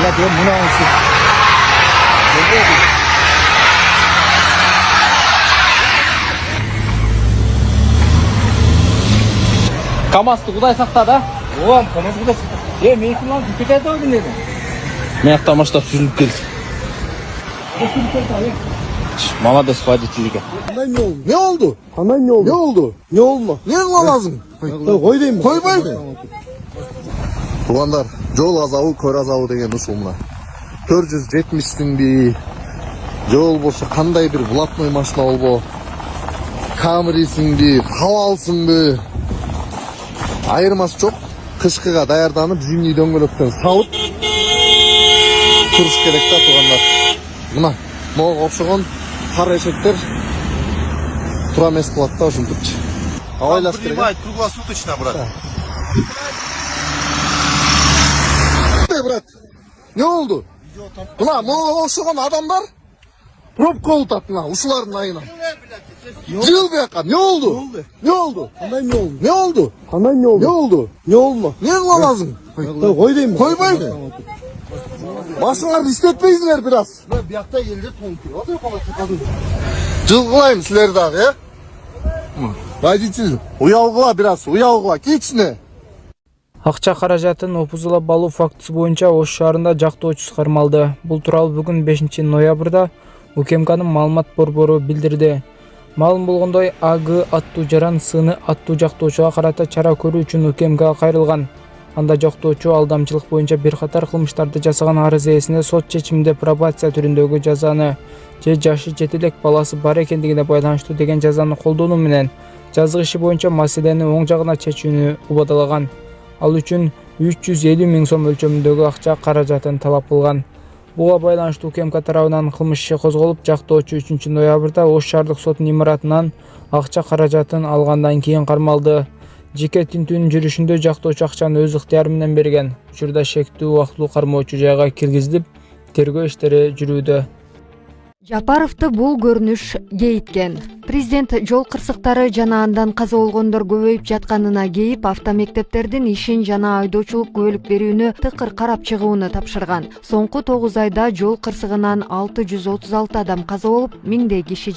Ulan diyorum bunu alsın. Kamazdı Kuday sakta da. Oğlum Kamaz Kuday sakta. Meykin lan tükete de oydun dedim. Meyakta amaçta süzülüp geldi. Молодец водительге. Ne oldu? Hemen ne oldu? Ne oldu? Ne olma? Ne lazım? Koy deyim mi? Koymayın. Tuğanlar, yol azabı, kör azabı деген ушул 470'tin bir yol bolsa kanday bir bulatmay maşina olbo. Камриsin bir, havalsın bir. Ayırması çok. Kışkıga dayardanıp zimni döngölöktөн sağıp turuş керек да тугандар. Мына, моға окшогон кар эшектер тура эмес кылат да ушинтипчи. Абайлаш керек. Принимать круглосуточно, брат. Брат, ne oldu? Buna moğa okşogon adamlar пробка oltat mına, uşuların ayına. Jıl beyaka, ne oldu? Ne oldu? Hemen ne oldu? Ne oldu? Hemen ne oldu? Ne oldu? Ne olma? Ne lazım? Koy deyim mi? Koymayın. Başыңарды işletmeyizler biraz. Bir yakta geldi tonki. Жылгылайм силерди дагы, э? Водитель, уялгыла biraz, уялгыла, кечине. Акча каражатын опузулап алуу фактысы боюнча Ош шаарында жактоочусу кармалды. Бул тууралуу бүгүн 5-ноябрда УКМКнын маалымат борбору билдирди. Маалым болгондой, АГ аттуу жаран сыны аттуу жактоочуга карата чара көрүү үчүн УКМКга кайрылган. Анда жактоочу алдамчылык боюнча бир катар кылмыштарды жасаган арыз ээсине сот чечиминде пробация түрүндөгү жазаны же жашы жете элек баласы бар экендигине байланыштуу деген жазаны колдонуу менен жазык иши боюнча маселени оң жагына чечүүнү убадалаган. Ал үчүн 350 000 сом өлчөмүндөгү акча каражатын талап кылган. Буга байланыштуу УКМК тарабынан кылмыш иши козголуп, жактоочу 3-ноябрда Ош шаардык сотунун имаратынан акча каражатын алгандан кийин кармалды. Жеке тинтүүнүн жүрүшүндө жактоочу акчаны өз ыктыяры менен берген. Учурда шектүү убактылуу кармоочу жайга киргизилип, тергөө иштери жүрүүдө. Жапаровду бул көрүнүш кейиткен. Президент жол кырсыктары жана андан каза болгондор көбөйүп жатканына кейип, автомектептердин ишин жана айдоочулук күбөлүк берүүнү тыкыр карап чыгууну тапшырган. Соңку 9 айда жол кырсыгынан 636 адам каза болуп, 1000 киши